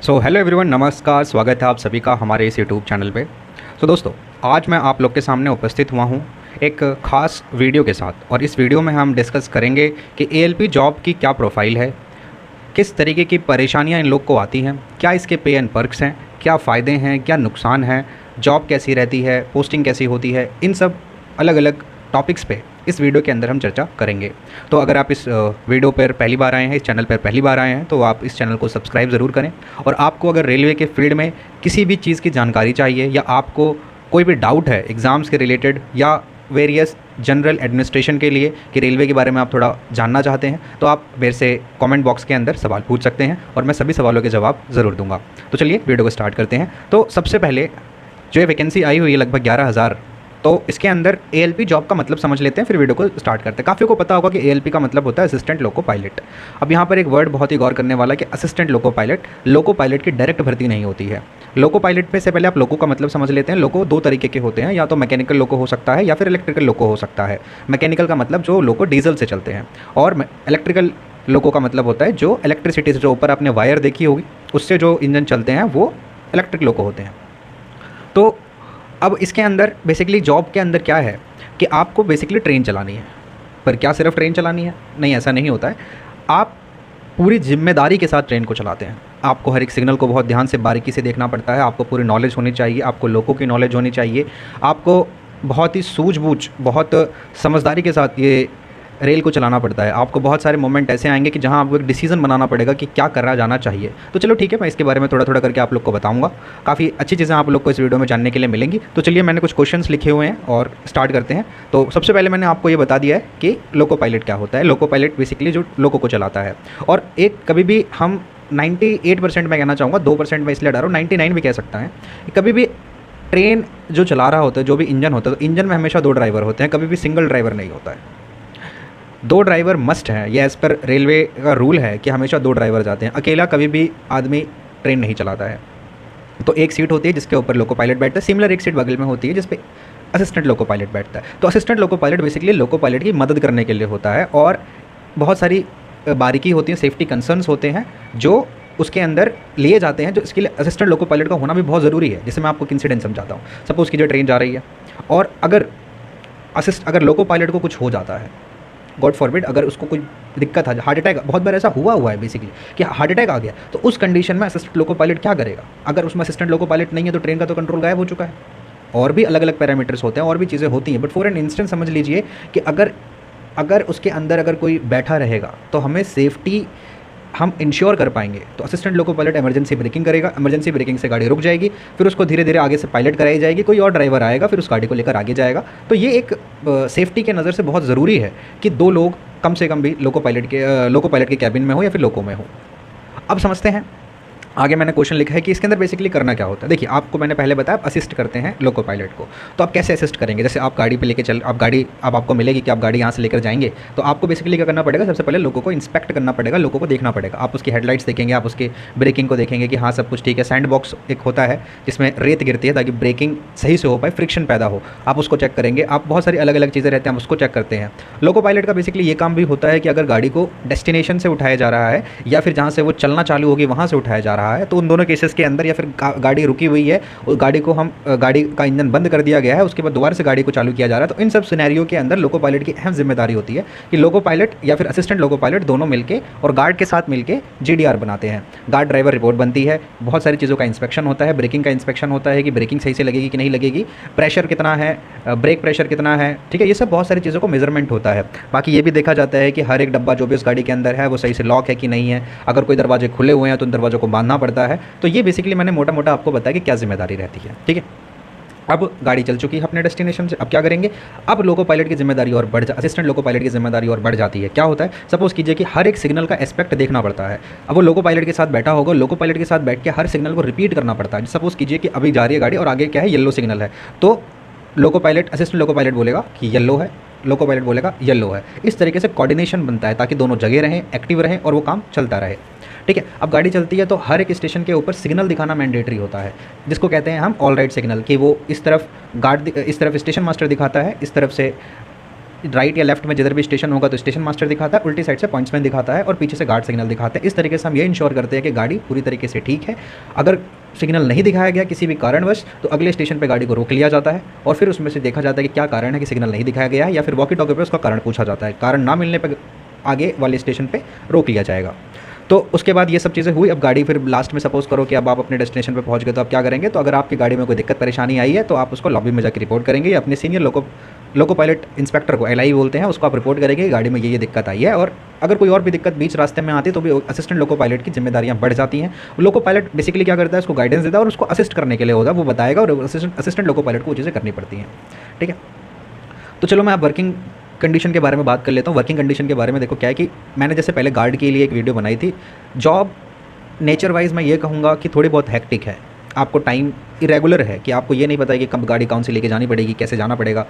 Hello everyone, नमस्कार। स्वागत है आप सभी का हमारे इस यूट्यूब चैनल पे। दोस्तों, आज मैं आप लोग के सामने उपस्थित हुआ हूँ एक ख़ास वीडियो के साथ, और इस वीडियो में हम डिस्कस करेंगे कि एएलपी जॉब की क्या प्रोफाइल है, किस तरीके की परेशानियाँ इन लोग को आती हैं, क्या इसके पे एंड पर्क्स हैं, क्या फ़ायदे हैं, क्या नुकसान हैं, जॉब कैसी रहती है, पोस्टिंग कैसी होती है, इन सब अलग अलग टॉपिक्स पे इस वीडियो के अंदर हम चर्चा करेंगे। तो अगर आप इस वीडियो पर पहली बार आए हैं, इस चैनल पर पहली बार आए हैं, तो आप इस चैनल को सब्सक्राइब ज़रूर करें। और आपको अगर रेलवे के फील्ड में किसी भी चीज़ की जानकारी चाहिए, या आपको कोई भी डाउट है एग्ज़ाम्स के रिलेटेड या वेरियस जनरल एडमिनिस्ट्रेशन के लिए कि रेलवे के बारे में आप थोड़ा जानना चाहते हैं, तो आप मेरे से कमेंट बॉक्स के अंदर सवाल पूछ सकते हैं और मैं सभी सवालों के जवाब ज़रूर दूंगा। तो चलिए वीडियो को स्टार्ट करते हैं। तो सबसे पहले जो ये वैकेंसी आई हुई है लगभग 11,000, तो इसके अंदर एएलपी जॉब का मतलब समझ लेते हैं, फिर वीडियो को स्टार्ट करते हैं। काफ़ी को पता होगा कि एएलपी का मतलब होता है असिस्टेंट लोको पायलट। अब यहाँ पर एक वर्ड बहुत ही गौर करने वाला है कि असिस्टेंट लोको पायलट की डायरेक्ट भर्ती नहीं होती है। लोको पायलट पे से पहले आप लोको का मतलब समझ लेते हैं। लोको दो तरीके के होते हैं, या तो मैकेनिकल लोको हो सकता है या फिर इलेक्ट्रिकल लोको हो सकता है। मैकेनिकल का मतलब जो लोको डीजल से चलते हैं, और इलेक्ट्रिकल लोको का मतलब होता है जो इलेक्ट्रिसिटी से, जो ऊपर आपने वायर देखी होगी उससे जो इंजन चलते हैं, वो इलेक्ट्रिक लोको होते हैं। तो अब इसके अंदर बेसिकली जॉब के अंदर क्या है कि आपको बेसिकली ट्रेन चलानी है। पर क्या सिर्फ ट्रेन चलानी है? नहीं, ऐसा नहीं होता है। आप पूरी जिम्मेदारी के साथ ट्रेन को चलाते हैं। आपको हर एक सिग्नल को बहुत ध्यान से बारीकी से देखना पड़ता है। आपको पूरी नॉलेज होनी चाहिए, आपको लोगों की नॉलेज होनी चाहिए, आपको बहुत ही सूझबूझ, बहुत समझदारी के साथ ये रेल को चलाना पड़ता है। आपको बहुत सारे मोमेंट ऐसे आएंगे कि जहां आपको एक डिसीजन बनाना पड़ेगा कि क्या करा जाना चाहिए। तो चलो ठीक है, मैं इसके बारे में थोड़ा थोड़ा करके आप लोग को बताऊंगा। काफ़ी अच्छी चीज़ें आप लोग को इस वीडियो में जानने के लिए मिलेंगी। तो चलिए, मैंने कुछ क्वेश्चंस लिखे हुए हैं और स्टार्ट करते हैं। तो सबसे पहले मैंने आपको ये बता दिया है कि लोको पायलट क्या होता है। लोको पायलट बेसिकली जो लोको को चलाता है। और एक कभी भी हम 98% मैं कहना चाहूँगा, 2% में इसलिए हटा रहा हूँ, 99 भी कह सकता है। कभी भी ट्रेन जो चला रहा होता है, जो भी इंजन होता है, तो इंजन में हमेशा 2 ड्राइवर होते हैं, कभी भी सिंगल ड्राइवर नहीं होता है। 2 ड्राइवर मस्ट है, ये एज़ पर रेलवे का रूल है कि हमेशा 2 ड्राइवर जाते हैं। अकेला कभी भी आदमी ट्रेन नहीं चलाता है। तो एक सीट होती है जिसके ऊपर लोको पायलट बैठता है, सिमिलर एक सीट बगल में होती है जिस पे असिस्टेंट लोको पायलट बैठता है। तो assistant loco pilot basically loco pilot की मदद करने के लिए होता है, और बहुत सारी बारीकी होती है, सेफ्टी कंसर्न्स होते हैं जो उसके अंदर लिए जाते हैं, जो इसके लिए असिस्टेंट लोको पायलट का होना भी बहुत ज़रूरी है। जैसे मैं आपको एक इंसिडेंट समझाता हूँ। सपोज़ कीजिए ट्रेन जा रही है, और अगर लोको पायलट को कुछ हो जाता है, गॉड फॉरबिड, अगर उसको कोई दिक्कत आ जाए, हार्ट अटैक, बहुत बार ऐसा हुआ है बेसिकली कि हार्ट अटैक आ गया, तो उस कंडीशन में असिस्टेंट लोको पायलट क्या करेगा? अगर उसमें असिस्टेंट लोको पायलट नहीं है तो ट्रेन का तो कंट्रोल गायब हो चुका है। और भी अलग अलग पैरामीटर्स होते हैं, और भी चीज़ें होती हैं, बट फॉर एन इंस्टेंस समझ लीजिए कि अगर उसके अंदर अगर कोई बैठा रहेगा तो हमें सेफ्टी हम इंश्योर कर पाएंगे। तो assistant loco pilot emergency breaking करेगा, इमरजेंसी ब्रेकिंग से गाड़ी रुक जाएगी, फिर उसको धीरे धीरे आगे से पायलट कराई जाएगी, कोई और ड्राइवर आएगा, फिर उस गाड़ी को लेकर आगे जाएगा। तो ये एक सेफ्टी के नज़र से बहुत ज़रूरी है कि 2 लोग कम से कम भी लोको पायलट के कैबिन में हो या फिर लोको में हो। अब समझते हैं आगे। मैंने क्वेश्चन लिखा है कि इसके अंदर बेसिकली करना क्या होता है। देखिए, आपको मैंने पहले बताया आप असिस्ट करते हैं लोको पायलट को। तो आप कैसे असिस्ट करेंगे? जैसे आप गाड़ी पे लेके अब आपको मिलेगी कि आप गाड़ी यहाँ से लेकर जाएंगे, तो आपको बेसिकली क्या करना पड़ेगा? सबसे पहले लोको को इंस्पेक्ट करना पड़ेगा, लोको को देखना पड़ेगा। आप उसकी हेडलाइट्स देखेंगे, आप उसके ब्रेकिंग को देखेंगे कि हाँ सब कुछ ठीक है। सैंड बॉक्स एक होता है जिसमें रेत गिरती है ताकि ब्रेकिंग सही से हो पाए, फ्रिक्शन पैदा हो, आप उसको चेक करेंगे। आप बहुत सारी अलग अलग चीज़ें रहते हैं, हम उसको चेक करते हैं। लोको पायलट का बेसिकली ये काम भी होता है कि अगर गाड़ी को डेस्टिनेशन से उठाया जा रहा है या फिर जहाँ से वो चलना चालू होगी वहाँ से उठाया जा रहा है, तो उन दोनों केसेस के अंदर, या फिर गाड़ी रुकी हुई है और गाड़ी का इंजन बंद कर दिया गया है, उसके बाद दोबारा से गाड़ी को चालू किया जा रहा है, तो इन सब सिनेरियो के अंदर लोको पायलट की अहम जिम्मेदारी होती है कि लोको पायलट या फिर असिस्टेंट लोको पायलट दोनों मिलके और गार्ड के साथ मिलके जीडीआर बनाते हैं। गार्ड ड्राइवर रिपोर्ट बनती है, बहुत सारी चीज़ों का इंस्पेक्शन होता है, ब्रेकिंग का इंस्पेक्शन होता है कि ब्रेकिंग सही से लगेगी कि नहीं लगेगी, प्रेशर कितना है, ब्रेक प्रेशर कितना है, ठीक है, ये सब बहुत सारी चीज़ों को मेजरमेंट होता है। बाकी ये भी देखा जाता है कि हर एक डब्बा जो भी उस गाड़ी के अंदर है वो सही से लॉक है कि नहीं है, अगर कोई दरवाजे खुले हुए हैं तो उन दरवाजों को बांधना पड़ता है। तो ये बेसिकली मैंने मोटा मोटा आपको बताया कि क्या जिम्मेदारी रहती है, ठीक है। अब गाड़ी चल चुकी है अपने डेस्टिनेशन से, अब क्या करेंगे? अब लोको पायलट की जिम्मेदारी और असिस्टेंट लोको पायलट की जिम्मेदारी और बढ़ जाती है। क्या होता है? सपोज कीजिए कि हर एक सिग्नल का एस्पेक्ट देखना पड़ता है। अब वो लोको पायलट के साथ बैठा होगा, लोको पायलट के साथ बैठ के हर सिग्नल को रिपीट करना पड़ता है। सपोज कीजिए कि अभी जा रही है गाड़ी और आगे क्या है, येलो सिग्नल है, तो असिस्टेंट लोको पायलट बोलेगा कि येलो है, लोको पायलट बोलेगा येलो है। इस तरीके से कोऑर्डिनेशन बनता है ताकि दोनों जगह रहें, एक्टिव रहें और वो काम चलता रहे, ठीक है। अब गाड़ी चलती है तो हर एक स्टेशन के ऊपर सिग्नल दिखाना मैंडेटरी होता है, जिसको कहते हैं हम ऑल राइट सिग्नल, कि वो इस तरफ स्टेशन मास्टर दिखाता है, इस तरफ से राइट या लेफ्ट में जिधर भी स्टेशन होगा तो स्टेशन मास्टर दिखाता है, उल्टी साइड से पॉइंट्समैन दिखाता है और पीछे से गार्ड सिग्नल दिखाता है। इस तरीके से हम ये इंश्योर करते हैं कि गाड़ी पूरी तरीके से ठीक है। अगर सिग्नल नहीं दिखाया गया किसी भी कारणवश तो अगले स्टेशन पे गाड़ी को रोक लिया जाता है और फिर उसमें से देखा जाता है कि क्या कारण है कि सिग्नल नहीं दिखाया गया है, या फिर वॉकी टॉकी पे उसका कारण पूछा जाता है। कारण ना मिलने पर आगे वाले स्टेशन पर रोक लिया जाएगा। तो उसके बाद ये सब चीज़ें हुई। अब गाड़ी फिर लास्ट में सपोज़ करो कि अब आप अपने डेस्टिनेशन पे पहुंच गए, तो आप क्या करेंगे? तो अगर आपकी गाड़ी में कोई दिक्कत परेशानी आई है तो आप उसको लॉबी में जाकर रिपोर्ट करेंगे या अपने सीनियर लोको पायलट इंस्पेक्टर को, LI बोलते हैं, उसको आप रिपोर्ट करेंगे गाड़ी में ये दिक्कत आई है। और अगर कोई और भी दिक्कत बीच रास्ते में आती है तो भी असिस्टेंट लोको पायलट की जिम्मेदारियाँ बढ़ जाती हैं। लोको पायलट बेसिकली क्या करता है? उसको गाइडेंस देता है और उसको असिस्ट करने के लिए होता है, वो बताएगा और असिस्टेंट लोको पायलट को वो चीज़ें करनी पड़ती हैं। ठीक है, तो चलो मैं अब वर्किंग कंडीशन के बारे में बात कर लेता हूँ। वर्किंग कंडीशन के बारे में देखो क्या है कि मैंने जैसे पहले गार्ड के लिए एक वीडियो बनाई थी। जॉब नेचर वाइज मैं ये कहूँगा कि थोड़ी बहुत हेक्टिक है, आपको टाइम इरेगुलर है कि आपको ये नहीं पता है कि कब गाड़ी कौन सी लेके जानी पड़ेगी, कैसे जाना पड़ेगा।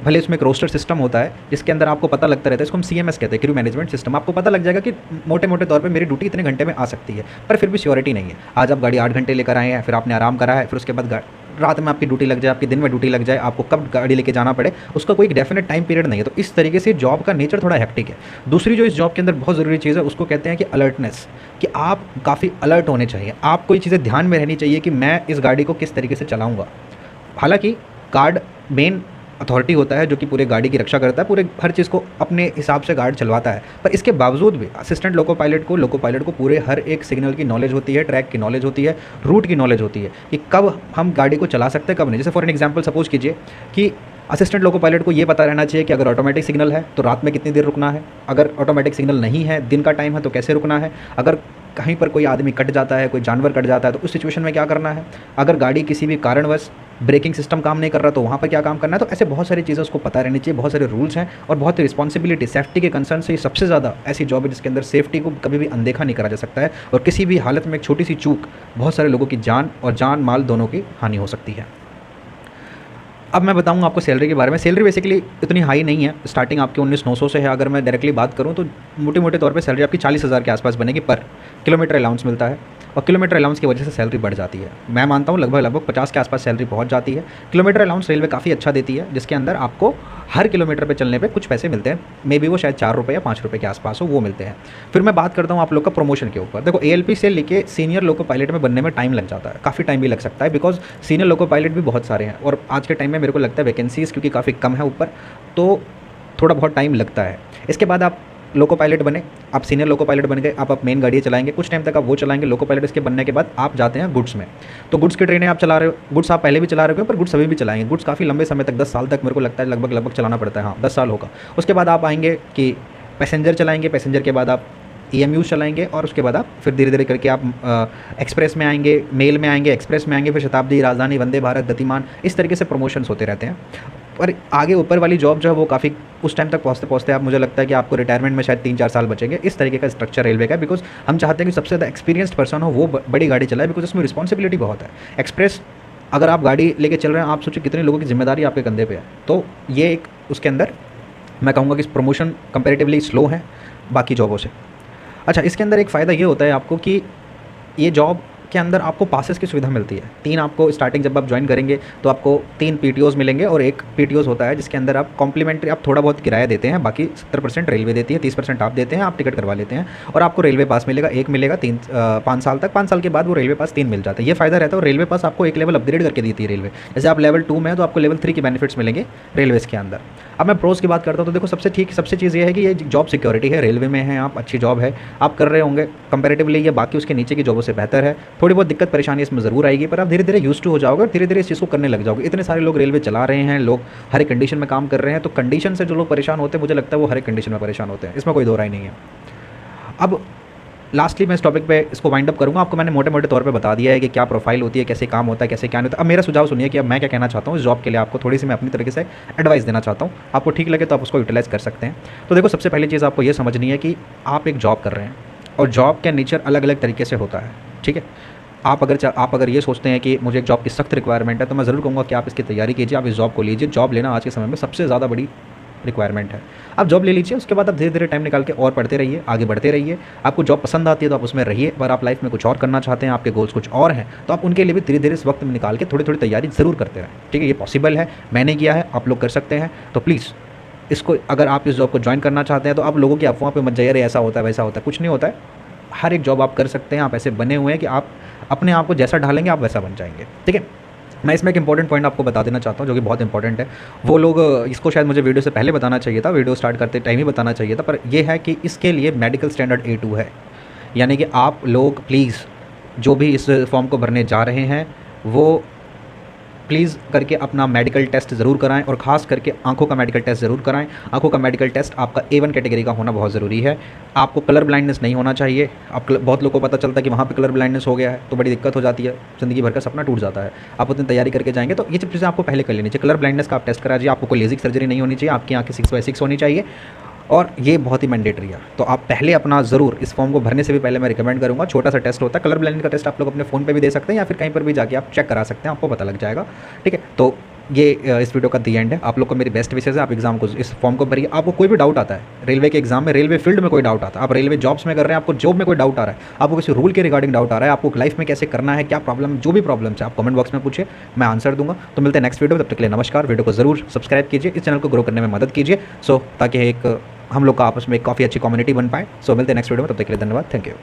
भले उसमें एक रोस्टर सिस्टम होता है जिसके अंदर आपको पता लगता रहता है, इसको हम CMS कहते हैं, क्रू मैनेजमेंट सिस्टम। आपको पता लग जाएगा कि मोटे मोटे तौर पे मेरी ड्यूटी इतने घंटे में आ सकती है, पर फिर भी श्योरिटी नहीं है। आज आप गाड़ी 8 घंटे लेकर आए हैं, फिर आपने आराम करा है, फिर उसके बाद रात में आपकी ड्यूटी लग जाए, आपकी दिन में ड्यूटी लग जाए, आपको कब गाड़ी लेके जाना पड़े उसका कोई डेफिनेट टाइम पीरियड नहीं है। तो इस तरीके से जॉब का नेचर थोड़ा हेक्टिक है। दूसरी जो इस जॉब के अंदर बहुत ज़रूरी चीज़ है उसको कहते हैं कि अलर्टनेस, कि आप काफ़ी अलर्ट होने चाहिए। आपको ये चीज़ें ध्यान में रहनी चाहिए कि मैं इस गाड़ी को किस तरीके से चलाऊँगा। हालाँकि गार्ड मेन अथॉरिटी होता है जो कि पूरे गाड़ी की रक्षा करता है, पूरे हर चीज़ को अपने हिसाब से गार्ड चलवाता है, पर इसके बावजूद भी असिस्टेंट लोको पायलट को पूरे हर एक सिग्नल की नॉलेज होती है, ट्रैक की नॉलेज होती है, रूट की नॉलेज होती है कि कब हम गाड़ी को चला सकते हैं, कब नहीं। जैसे फॉर एन एग्जांपल सपोज कीजिए कि असिस्टेंट लोको पायलट को ये पता रहना चाहिए कि अगर ऑटोमेटिक सिग्नल है तो रात में कितनी देर रुकना है, अगर ऑटोमेटिक सिग्नल नहीं है, दिन का टाइम है तो कैसे रुकना है, अगर कहीं पर कोई आदमी कट जाता है, कोई जानवर कट जाता है तो उस सिचुएशन में क्या करना है, अगर गाड़ी किसी भी कारणवश ब्रेकिंग सिस्टम काम नहीं कर रहा तो वहाँ पर क्या काम करना है। तो ऐसे बहुत सारी चीज़ें उसको पता रहनी चाहिए, बहुत सारे रूल्स हैं और बहुत ही रिस्पॉन्सिबिलिटी, सेफ्टी के कंसर्न से सबसे ज़्यादा ऐसी जॉब है जिसके अंदर सेफ्टी को कभी भी अनदेखा नहीं करा जा सकता है और किसी भी हालत में एक छोटी सी चूक बहुत सारे लोगों की जान और जान माल दोनों की हानि हो सकती है। अब मैं बताऊंगा आपको सैलरी के बारे में। सैलरी बेसिकली इतनी हाई नहीं है, स्टार्टिंग आपकी 19,900 से है। अगर मैं डायरेक्टली बात करूं तो मोटे मोटे तौर पे सैलरी आपकी 40,000 के आसपास बनेगी, पर किलोमीटर अलाउंस मिलता है और किलोमीटर अलाउंस की वजह से सैलरी बढ़ जाती है। मैं मानता हूँ लगभग 50 के आसपास सैलरी पहुँच जाती है। किलोमीटर अलाउंस रेलवे काफ़ी अच्छा देती है जिसके अंदर आपको हर किलोमीटर पर चलने पर कुछ पैसे मिलते हैं, मे बी वो शायद 4 रुपये या 5 रुपये के आसपास हो, वो मिलते हैं। फिर मैं बात करता हूँ आप लोग का प्रमोशन के ऊपर। देखो ALP से लेके सीनियर लोको पायलट में बनने में टाइम लग जाता है, काफ़ी टाइम भी लग सकता है, बिकॉज सीनियर लोको पायलट भी बहुत सारे हैं और आज के टाइम में मेरे को लगता है वैकेंसीज़ क्योंकि काफ़ी कम है ऊपर, तो थोड़ा बहुत टाइम लगता है। इसके बाद आप लोको पायलट बने, आप सीनियर लोको पायलट बन गए, आप मेन गाड़ी चलाएंगे, कुछ टाइम तक आप वो चलाएंगे लोको पायलट। इसके बनने के बाद आप जाते हैं गुड्स में, तो गुड्स की ट्रेनें आप चला रहे हो। गुड्स आप पहले भी चला रहे हो पर गुड्स अभी भी चलाएंगे। गुड्स काफ़ी लंबे समय तक 10 साल तक मेरे को लगता है लगभग चलाना पड़ता है, हाँ 10 साल होगा। उसके बाद आप आएंगे कि पैसेंजर चलाएंगे, पैसेंजर के बाद आप EMU चलाएंगे और उसके बाद आप फिर धीरे धीरे करके आप एक्सप्रेस में आएंगे, मेल में आएंगे, एक्सप्रेस में आएंगे, फिर शताब्दी, राजधानी, वंदे भारत, गतिमान, इस तरीके से प्रमोशंस होते रहते हैं। पर आगे ऊपर वाली जॉब जो है वो काफ़ी उस टाइम तक पहुँचते पहुँचते आप मुझे लगता है कि आपको रिटायरमेंट में शायद 3-4 साल बचेंगे। इस तरीके का स्ट्रक्चर रेलवे का, बिकॉज हम चाहते हैं कि सबसे ज़्यादा एक्सपीरियंस्ड पर्सन हो वो बड़ी गाड़ी चलाए, बिकॉज उसमें रिस्पॉन्सिबिलिटी बहुत है। एक्सप्रेस अगर आप गाड़ी लेके चल रहे हैं, आप सोचिए कितने लोगों की जिम्मेदारी आपके कंधे पे है। तो ये एक उसके अंदर मैं कहूँगा कि प्रमोशन कंपेरेटिवली स्लो है बाकी जॉबों से। अच्छा, इसके अंदर एक फ़ायदा ये होता है आपको कि ये जॉब के अंदर आपको पासेस की सुविधा मिलती है। 3 आपको स्टार्टिंग जब आप ज्वाइन करेंगे तो आपको 3 PTOs मिलेंगे और एक PTOs होता है जिसके अंदर आप कॉम्प्लीमेंट्री आप थोड़ा बहुत किराया देते हैं, बाकी 70% रेलवे देती है, 30% आप देते हैं, आप टिकट करवा लेते हैं और आपको रेलवे पास मिलेगा, एक मिलेगा 5 साल तक। 5 साल के बाद वो रेलवे पास 3 मिल जाता है। ये फ़ायदा रहता है और रेलवे पास आपको एक लेवल अपग्रेड करके देती है रेलवे। जैसे आप लेवल 2 में हैं तो आपको लेवल 3 के बेनिफिट्स मिलेंगे रेलवेज़ के अंदर। अब मैं प्रोस की बात करता हूँ तो देखो सबसे चीज़ ये है कि ये जॉब सिक्योरिटी है, रेलवे में है आप, अच्छी जॉब है, आप कर रहे होंगे, कंपैरेटिवली ये बाकी उसके नीचे की जॉबों से बेहतर है। थोड़ी बहुत दिक्कत परेशानी इसमें ज़रूर आएगी पर आप धीरे धीरे यूज्ड टू हो जाओगे और धीरे धीरे इस चीज़ को करने लग जाओगे। इतने सारे लोग रेलवे चला रहे हैं, लोग हर एक कंडीशन में काम कर रहे हैं, तो कंडीशन से जो लोग परेशान होते हैं मुझे लगता है वो हर एक कंडीशन में परेशान होते हैं, इसमें कोई दो राय नहीं है। अब लास्टली मैं इस टॉपिक पे इसको वाइंड अप करूँगा। आपको मैंने मोटे मोटे तौर पे बता दिया है कि क्या प्रोफाइल होती है, कैसे काम होता है, कैसे क्या नहीं होता। अब मेरा सुझाव सुनिए कि अब मैं क्या कहना चाहता हूँ इस जॉब के लिए। आपको थोड़ी सी मैं अपनी तरीके से एडवाइस देना चाहता हूँ, आपको ठीक लगे तो आप उसको यूटिलाइज़ कर सकते हैं। तो देखो, सबसे पहली चीज़ आपको ये समझनी है कि आप एक जॉब कर रहे हैं और जॉब का नेचर अलग अलग तरीके से होता है, ठीक है। आप अगर ये सोचते हैं कि मुझे एक जॉब की सख्त रिक्वायरमेंट है तो मैं ज़रूर कहूँगा कि आप इसकी तैयारी कीजिए, आप इस जॉब को लीजिए। जॉब लेना आज के समय में सबसे ज़्यादा बड़ी रिक्वायरमेंट है। आप जॉब ले लीजिए, उसके बाद आप धीरे धीरे टाइम निकाल के और पढ़ते रहिए, आगे बढ़ते रहिए। आपको जॉब पसंद आती है तो आप उसमें रहिए, पर आप लाइफ में कुछ और करना चाहते हैं, आपके गोल्स कुछ और हैं, तो आप उनके लिए भी धीरे धीरे इस वक्त में निकाल के थोड़ी थोड़ी तैयारी ज़रूर करते रहें, ठीक है। ये पॉसिबल है, मैंने किया है, आप लोग कर सकते हैं। तो प्लीज़ इसको अगर आप इस जॉब को ज्वाइन करना चाहते हैं तो आप लोगों की अफवाह पे मत जाइए, अरे ऐसा होता है वैसा होता है, कुछ नहीं होता है। हर एक जॉब आप कर सकते हैं, आप ऐसे बने हुए हैं कि आप अपने आप को जैसा ढालेंगे आप वैसा बन जाएंगे, ठीक है। मैं इसमें एक इंपॉर्टेंट पॉइंट आपको बता देना चाहता हूँ जो कि बहुत इंपॉर्टेंट है। वो लोग इसको शायद मुझे वीडियो से पहले बताना चाहिए था, वीडियो स्टार्ट करते टाइम ही बताना चाहिए था, पर ये है कि इसके लिए मेडिकल स्टैंडर्ड A2 है। यानी कि आप लोग प्लीज़ जो भी इस फॉर्म को भरने जा रहे हैं वो प्लीज़ करके अपना मेडिकल टेस्ट ज़रूर कराएं, और ख़ास करके आंखों का मेडिकल टेस्ट ज़रूर कराएं। आंखों का मेडिकल टेस्ट आपका A1 कैटेगरी का होना बहुत ज़रूरी है। आपको कलर ब्लाइंडनेस नहीं होना चाहिए। आप बहुत लोगों को पता चलता है कि वहाँ पे कलर ब्लाइंडनेस हो गया है तो बड़ी दिक्कत हो जाती है, ज़िंदगी भर का सपना टूट जाता है। आप उतनी तैयारी करके जाएंगे तो ये सब चीज़ें आपको पहले कर लेनी चाहिए। कलर ब्लाइंडनेस का आप टेस्ट कराइए, आपको कोई लेजिक सर्जरी नहीं होनी चाहिए, आपकी आँखें 6/6 होनी चाहिए, और ये बहुत ही मैंडेटरी है। तो आप पहले अपना ज़रूर इस फॉर्म को भरने से भी पहले मैं रिकमेंड करूँगा, छोटा सा टेस्ट होता है कलर ब्लाइंड का टेस्ट, आप लोग अपने फ़ोन पे भी दे सकते हैं या फिर कहीं पर भी जाके आप चेक करा सकते हैं, आपको पता लग जाएगा, ठीक है। तो ये इस वीडियो का दी एंड है। आप लोग को मेरी बेस्ट विशेज़ है, आप एग्जाम को इस फॉर्म को भरिए। आपको कोई भी डाउट आता है रेलवे के एग्जाम में, रेलवे फील्ड में कोई डाउट आता है, आप रेलवे जॉब्स में कर रहे हैं, आपको जॉब में कोई डाउट आ रहा है, आपको किसी रूल के रिगार्डिंग डाउट आ रहा है, आपको लाइफ में कैसे करना है, क्या प्रॉब्लम, जो भी प्रॉब्लम है आप कमेंट बॉक्स में पूछिए, मैं आंसर दूंगा। तो मिलते हैं नेक्स्ट वीडियो में, तब तक के लिए नमस्कार। वीडियो को जरूर सब्सक्राइब कीजिए, इस चैनल को ग्रो करने में मदद कीजिए, ताकि एक हम लोग का आपस में एक काफ़ी अच्छी कम्युनिटी बन पाए। मिलते हैं नेक्स्ट वीडियो में, तब तक के लिए धन्यवाद, थैंक यू।